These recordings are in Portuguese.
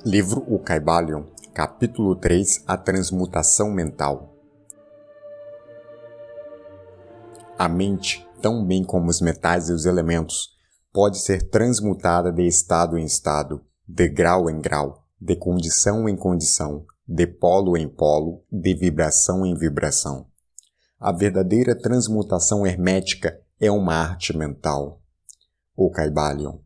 Livro O Kybalion, capítulo 3, A Transmutação Mental. A mente, tão bem como os metais e os elementos, pode ser transmutada de estado em estado, de grau em grau, de condição em condição, de polo em polo, de vibração em vibração. A verdadeira transmutação hermética é uma arte mental. O Kybalion.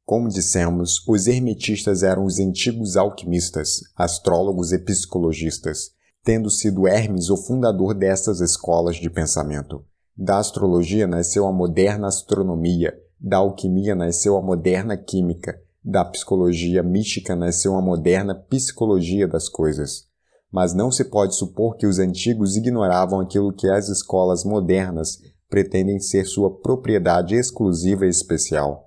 Como dissemos, os hermetistas eram os antigos alquimistas, astrólogos e psicologistas, tendo sido Hermes o fundador dessas escolas de pensamento. Da astrologia nasceu a moderna astronomia, da alquimia nasceu a moderna química, da psicologia mística nasceu a moderna psicologia das coisas. Mas não se pode supor que os antigos ignoravam aquilo que as escolas modernas pretendem ser sua propriedade exclusiva e especial.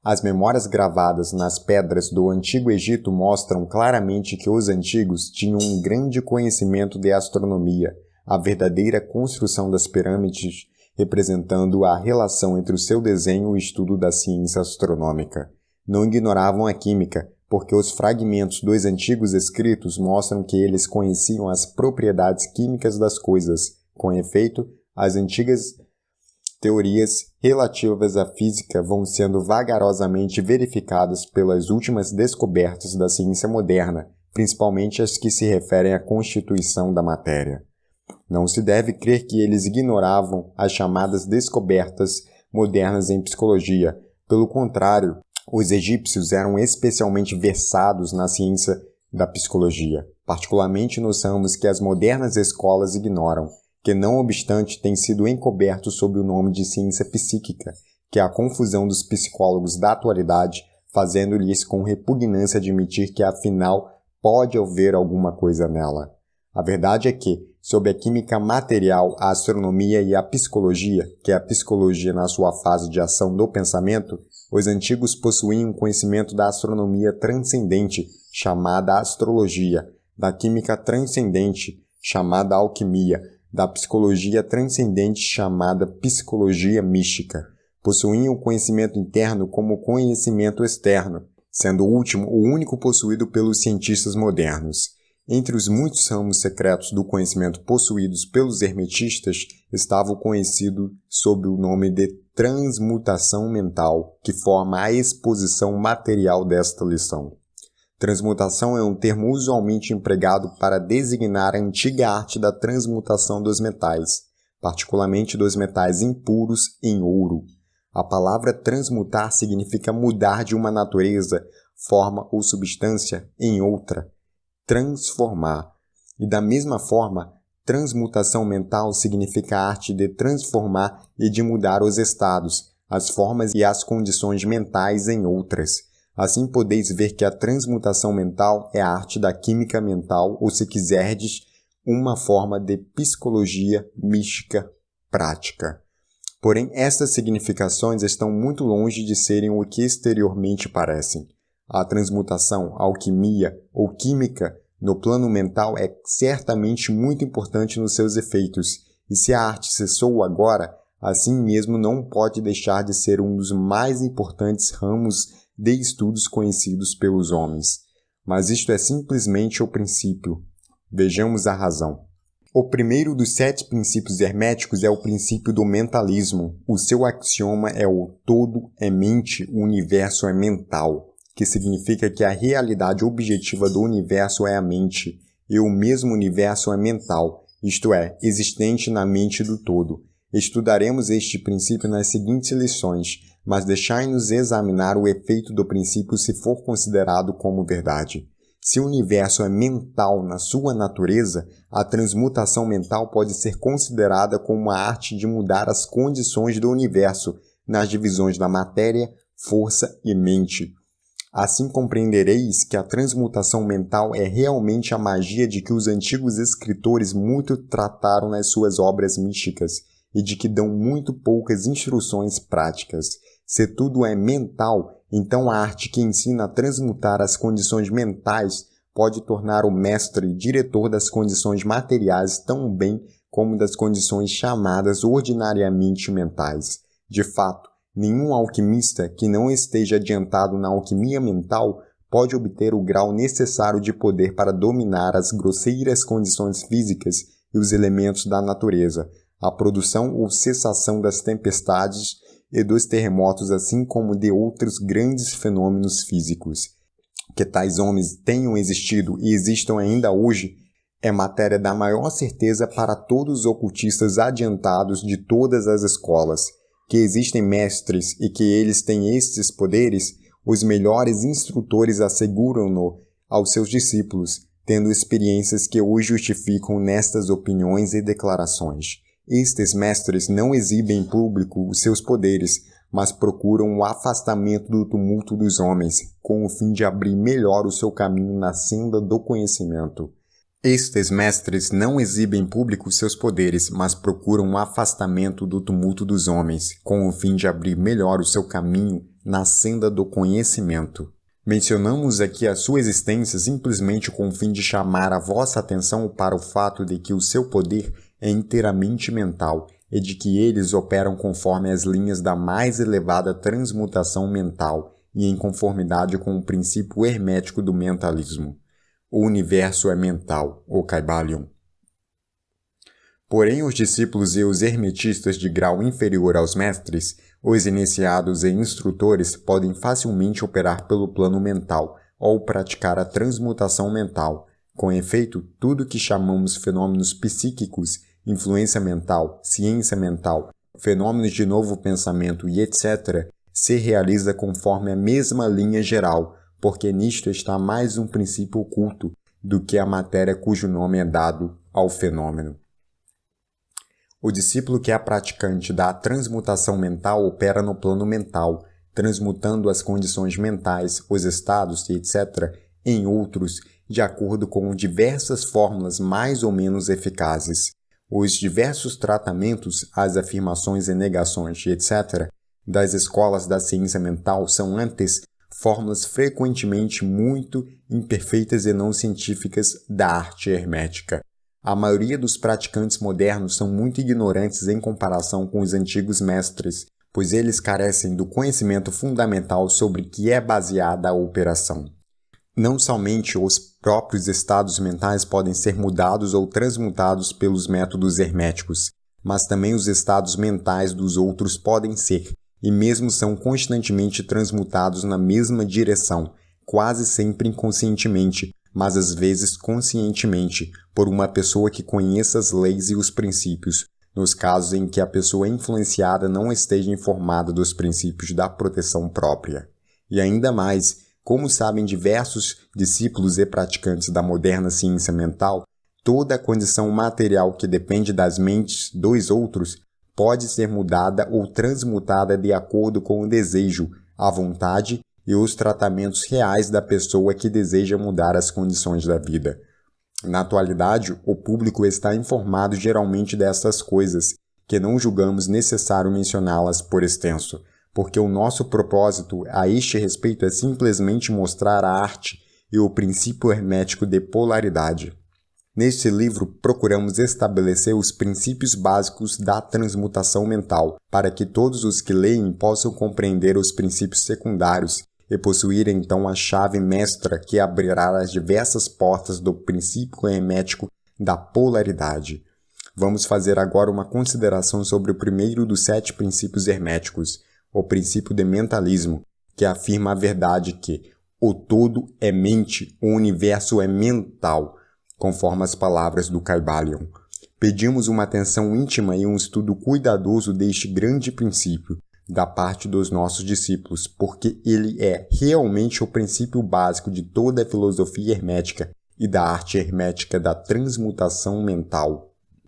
As memórias gravadas nas pedras do Antigo Egito mostram claramente que os antigos tinham um grande conhecimento de astronomia, a verdadeira construção das pirâmides, representando a relação entre o seu desenho e o estudo da ciência astronômica. Não ignoravam a química, porque os fragmentos dos antigos escritos mostram que eles conheciam as propriedades químicas das coisas. Com efeito, as antigas teorias relativas à física vão sendo vagarosamente verificadas pelas últimas descobertas da ciência moderna, principalmente as que se referem à constituição da matéria. Não se deve crer que eles ignoravam as chamadas descobertas modernas em psicologia. Pelo contrário, os egípcios eram especialmente versados na ciência da psicologia. Particularmente nos ramos que as modernas escolas ignoram, que não obstante tem sido encoberto sob o nome de ciência psíquica, que é a confusão dos psicólogos da atualidade, fazendo-lhes com repugnância admitir que afinal pode haver alguma coisa nela. A verdade é que, sob a química material, a astronomia e a psicologia, que é a psicologia na sua fase de ação do pensamento, os antigos possuíam um conhecimento da astronomia transcendente, chamada astrologia, da química transcendente, chamada alquimia, da psicologia transcendente chamada psicologia mística. Possuíam o conhecimento interno como conhecimento externo, sendo o último o único possuído pelos cientistas modernos. Entre os muitos ramos secretos do conhecimento possuídos pelos hermetistas estava o conhecido sob o nome de transmutação mental, que forma a exposição material desta lição. Transmutação é um termo usualmente empregado para designar a antiga arte da transmutação dos metais, particularmente dos metais impuros em ouro. A palavra transmutar significa mudar de uma natureza, forma ou substância em outra, transformar. E da mesma forma, transmutação mental significa a arte de transformar e de mudar os estados, as formas e as condições mentais em outras. Assim podeis ver que a transmutação mental é a arte da química mental, ou se quiserdes, uma forma de psicologia mística prática. Porém, estas significações estão muito longe de serem o que exteriormente parecem. A transmutação, alquimia ou química no plano mental é certamente muito importante nos seus efeitos, e se a arte cessou agora, assim mesmo não pode deixar de ser um dos mais importantes ramos de estudos conhecidos pelos homens. Mas isto é simplesmente o princípio. Vejamos a razão. O primeiro dos 7 princípios herméticos é o princípio do mentalismo. O seu axioma é o todo é mente, o universo é mental, que significa que a realidade objetiva do universo é a mente, e o mesmo universo é mental, isto é, existente na mente do todo. Estudaremos este princípio nas seguintes lições, mas deixai-nos examinar o efeito do princípio se for considerado como verdade. Se o universo é mental na sua natureza, a transmutação mental pode ser considerada como uma arte de mudar as condições do universo nas divisões da matéria, força e mente. Assim compreendereis que a transmutação mental é realmente a magia de que os antigos escritores muito trataram nas suas obras místicas e de que dão muito poucas instruções práticas. Se tudo é mental, então a arte que ensina a transmutar as condições mentais pode tornar o mestre e diretor das condições materiais tão bem como das condições chamadas ordinariamente mentais. De fato, nenhum alquimista que não esteja adiantado na alquimia mental pode obter o grau necessário de poder para dominar as grosseiras condições físicas e os elementos da natureza, a produção ou cessação das tempestades e dos terremotos, assim como de outros grandes fenômenos físicos. Que tais homens tenham existido e existam ainda hoje é matéria da maior certeza para todos os ocultistas adiantados de todas as escolas. Que existem mestres e que eles têm estes poderes, os melhores instrutores asseguram-no aos seus discípulos, tendo experiências que os justificam nestas opiniões e declarações. Estes mestres não exibem em público os seus poderes, mas procuram o afastamento do tumulto dos homens, com o fim de abrir melhor o seu caminho na senda do conhecimento. Estes mestres não exibem em público os seus poderes, mas procuram o afastamento do tumulto dos homens, com o fim de abrir melhor o seu caminho na senda do conhecimento. Mencionamos aqui a sua existência simplesmente com o fim de chamar a vossa atenção para o fato de que o seu poder é inteiramente mental e de que eles operam conforme as linhas da mais elevada transmutação mental e em conformidade com o princípio hermético do mentalismo. O universo é mental, o Kybalion. Porém, os discípulos e os hermetistas de grau inferior aos mestres, os iniciados e instrutores, podem facilmente operar pelo plano mental ou praticar a transmutação mental. Com efeito, tudo que chamamos fenômenos psíquicos, influência mental, ciência mental, fenômenos de novo pensamento e etc., se realiza conforme a mesma linha geral, porque nisto está mais um princípio oculto do que a matéria cujo nome é dado ao fenômeno. O discípulo que é praticante da transmutação mental opera no plano mental, transmutando as condições mentais, os estados e etc., em outros, de acordo com diversas fórmulas mais ou menos eficazes. Os diversos tratamentos, as afirmações e negações e etc., das escolas da ciência mental são antes fórmulas frequentemente muito imperfeitas e não científicas da arte hermética. A maioria dos praticantes modernos são muito ignorantes em comparação com os antigos mestres, pois eles carecem do conhecimento fundamental sobre que é baseada a operação. Não somente os próprios estados mentais podem ser mudados ou transmutados pelos métodos herméticos, mas também os estados mentais dos outros podem ser, e mesmo são constantemente transmutados na mesma direção, quase sempre inconscientemente, mas às vezes conscientemente, por uma pessoa que conheça as leis e os princípios, nos casos em que a pessoa influenciada não esteja informada dos princípios da proteção própria. E ainda mais, como sabem diversos discípulos e praticantes da moderna ciência mental, toda a condição material que depende das mentes dos outros pode ser mudada ou transmutada de acordo com o desejo, a vontade e os tratamentos reais da pessoa que deseja mudar as condições da vida. Na atualidade, o público está informado geralmente dessas coisas, que não julgamos necessário mencioná-las por extenso, porque o nosso propósito a este respeito é simplesmente mostrar a arte e o princípio hermético de polaridade. Neste livro, procuramos estabelecer os princípios básicos da transmutação mental, para que todos os que leem possam compreender os princípios secundários e possuir então a chave mestra que abrirá as diversas portas do princípio hermético da polaridade. Vamos fazer agora uma consideração sobre o primeiro dos 7 princípios herméticos, o princípio de mentalismo, que afirma a verdade que o todo é mente, o universo é mental, conforme as palavras do Kybalion. Pedimos uma atenção íntima e um estudo cuidadoso deste grande princípio, da parte dos nossos discípulos, porque ele é realmente o princípio básico de toda a filosofia hermética e da arte hermética da transmutação mental.